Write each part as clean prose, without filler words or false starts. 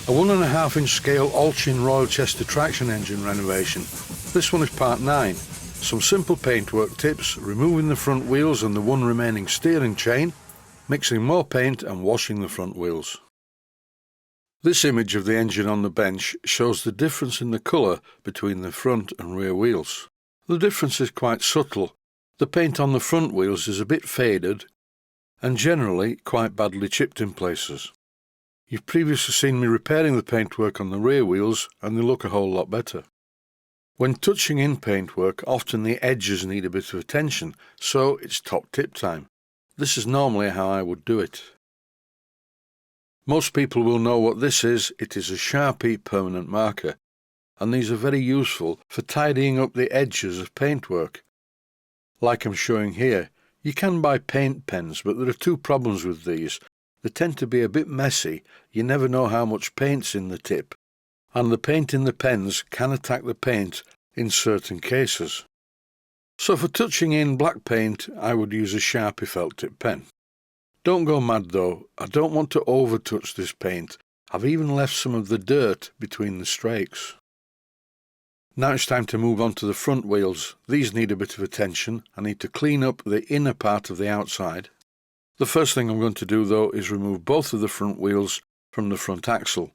A 1.5-inch scale Allchin Royal Chester traction engine renovation. This one is part 9. Some simple paintwork tips, removing the front wheels and the one remaining steering chain, mixing more paint and washing the front wheels. This image of the engine on the bench shows the difference in the colour between the front and rear wheels. The difference is quite subtle. The paint on the front wheels is a bit faded and generally quite badly chipped in places. You've previously seen me repairing the paintwork on the rear wheels and they look a whole lot better. When touching in paintwork, often the edges need a bit of attention, so it's top tip time. This is normally how I would do it. Most people will know what this is. It is a Sharpie permanent marker, and these are very useful for tidying up the edges of paintwork. Like I'm showing here, you can buy paint pens, but there are two problems with these. They tend to be a bit messy, you never know how much paint's in the tip, and the paint in the pens can attack the paint in certain cases. So for touching in black paint, I would use a Sharpie felt tip pen. Don't go mad though, I don't want to over touch this paint. I've even left some of the dirt between the streaks. Now it's time to move on to the front wheels. These need a bit of attention. I need to clean up the inner part of the outside. The first thing I'm going to do though is remove both of the front wheels from the front axle.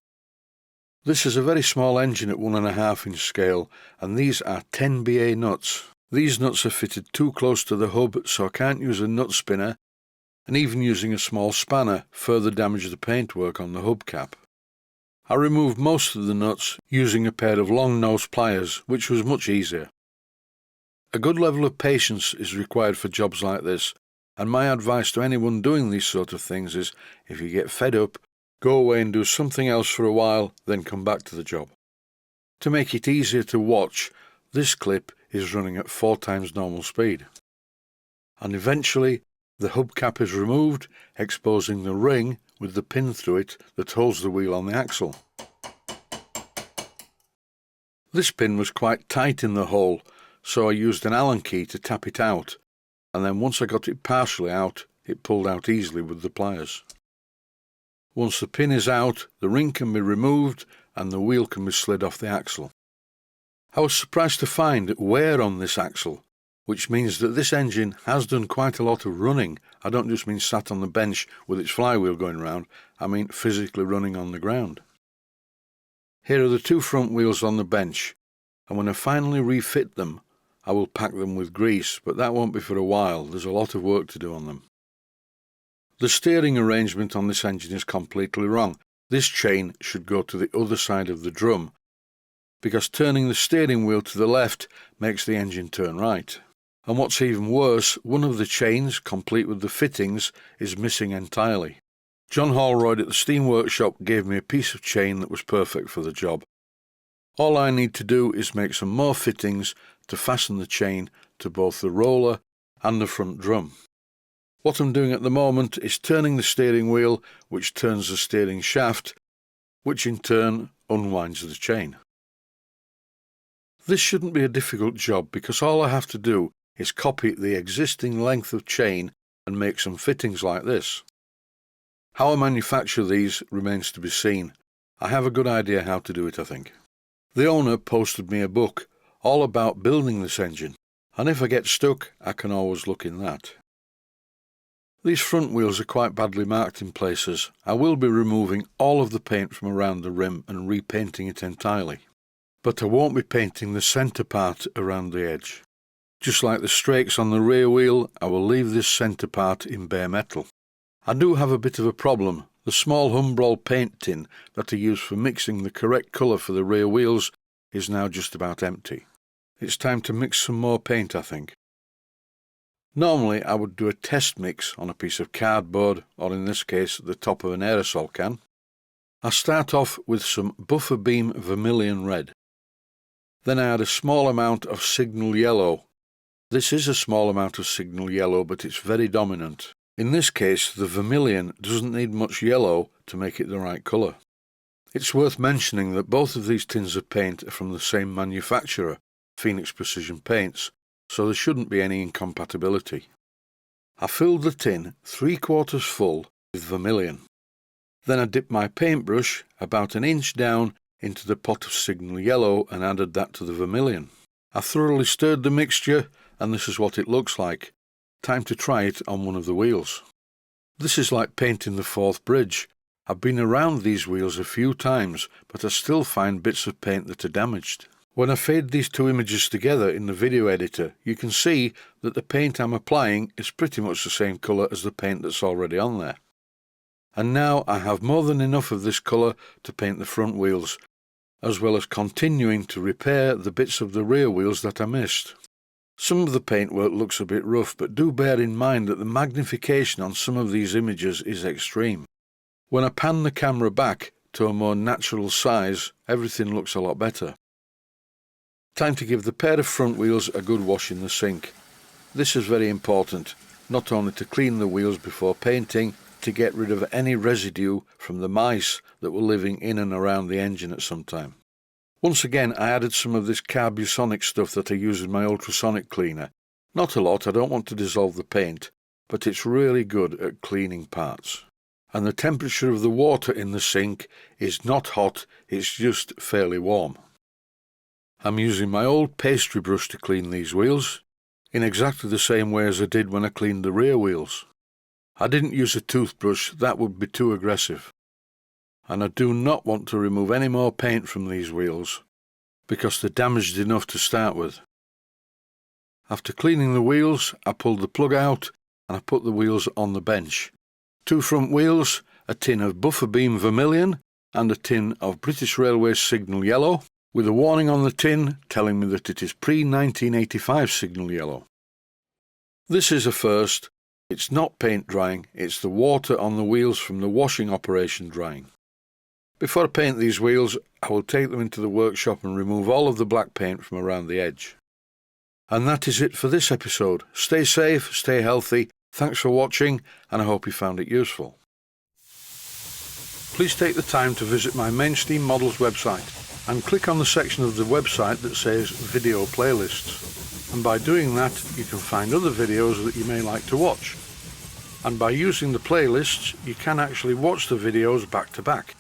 This is a very small engine at 1.5-inch scale, and these are 10 BA nuts. These nuts are fitted too close to the hub, so I can't use a nut spinner, and even using a small spanner further damaged the paintwork on the hubcap. I removed most of the nuts using a pair of long nose pliers, which was much easier. A good level of patience is required for jobs like this, and my advice to anyone doing these sort of things is, if you get fed up, go away and do something else for a while, then come back to the job. To make it easier to watch, this clip is running at 4 times normal speed. And eventually, the hubcap is removed, exposing the ring with the pin through it that holds the wheel on the axle. This pin was quite tight in the hole, so I used an Allen key to tap it out, and then once I got it partially out, it pulled out easily with the pliers. Once the pin is out, the ring can be removed and the wheel can be slid off the axle. I was surprised to find wear on this axle, which means that this engine has done quite a lot of running. I don't just mean sat on the bench with its flywheel going round, I mean physically running on the ground. Here are the 2 front wheels on the bench, and when I finally refit them, I will pack them with grease, but that won't be for a while. There's a lot of work to do on them. The steering arrangement on this engine is completely wrong. This chain should go to the other side of the drum, because turning the steering wheel to the left makes the engine turn right. And what's even worse, one of the chains, complete with the fittings, is missing entirely. John Holroyd at the Steam Workshop gave me a piece of chain that was perfect for the job. All I need to do is make some more fittings to fasten the chain to both the roller and the front drum. What I'm doing at the moment is turning the steering wheel, which turns the steering shaft, which in turn unwinds the chain. This shouldn't be a difficult job because all I have to do is copy the existing length of chain and make some fittings like this. How I manufacture these remains to be seen. I have a good idea how to do it, I think. The owner posted me a book all about building this engine, and if I get stuck, I can always look in that. These front wheels are quite badly marked in places. I will be removing all of the paint from around the rim and repainting it entirely. But I won't be painting the centre part around the edge. Just like the strakes on the rear wheel, I will leave this centre part in bare metal. I do have a bit of a problem. The small Humbrol paint tin that I use for mixing the correct colour for the rear wheels is now just about empty. It's time to mix some more paint, I think. Normally I would do a test mix on a piece of cardboard, or in this case the top of an aerosol can. I start off with some Buffer Beam Vermilion Red. Then I add a small amount of Signal Yellow. This is a small amount of Signal Yellow, but it's very dominant. In this case, the vermilion doesn't need much yellow to make it the right colour. It's worth mentioning that both of these tins of paint are from the same manufacturer, Phoenix Precision Paints, so there shouldn't be any incompatibility. I filled the tin 3/4 full with vermilion. Then I dipped my paintbrush about an inch down into the pot of signal yellow and added that to the vermilion. I thoroughly stirred the mixture, and this is what it looks like. Time to try it on one of the wheels. This is like painting the Forth Bridge. I've been around these wheels a few times, but I still find bits of paint that are damaged. When I fade these two images together in the video editor, you can see that the paint I'm applying is pretty much the same colour as the paint that's already on there. And now I have more than enough of this colour to paint the front wheels, as well as continuing to repair the bits of the rear wheels that I missed. Some of the paintwork looks a bit rough, but do bear in mind that the magnification on some of these images is extreme. When I pan the camera back to a more natural size, everything looks a lot better. Time to give the pair of front wheels a good wash in the sink. This is very important, not only to clean the wheels before painting, to get rid of any residue from the mice that were living in and around the engine at some time. Once again, I added some of this carbusonic stuff that I use in my ultrasonic cleaner. Not a lot, I don't want to dissolve the paint, but it's really good at cleaning parts. And the temperature of the water in the sink is not hot, it's just fairly warm. I'm using my old pastry brush to clean these wheels, in exactly the same way as I did when I cleaned the rear wheels. I didn't use a toothbrush, that would be too aggressive. And I do not want to remove any more paint from these wheels, because they're damaged enough to start with. After cleaning the wheels, I pulled the plug out and I put the wheels on the bench. 2 front wheels, a tin of buffer beam vermilion and a tin of British Railways signal yellow, with a warning on the tin telling me that it is pre-1985 signal yellow. This is a first. It's not paint drying, it's the water on the wheels from the washing operation drying. Before I paint these wheels, I will take them into the workshop and remove all of the black paint from around the edge. And that is it for this episode. Stay safe, stay healthy, thanks for watching, and I hope you found it useful. Please take the time to visit my Mainsteam Models website and click on the section of the website that says Video Playlists. And by doing that, you can find other videos that you may like to watch. And by using the playlists, you can actually watch the videos back to back.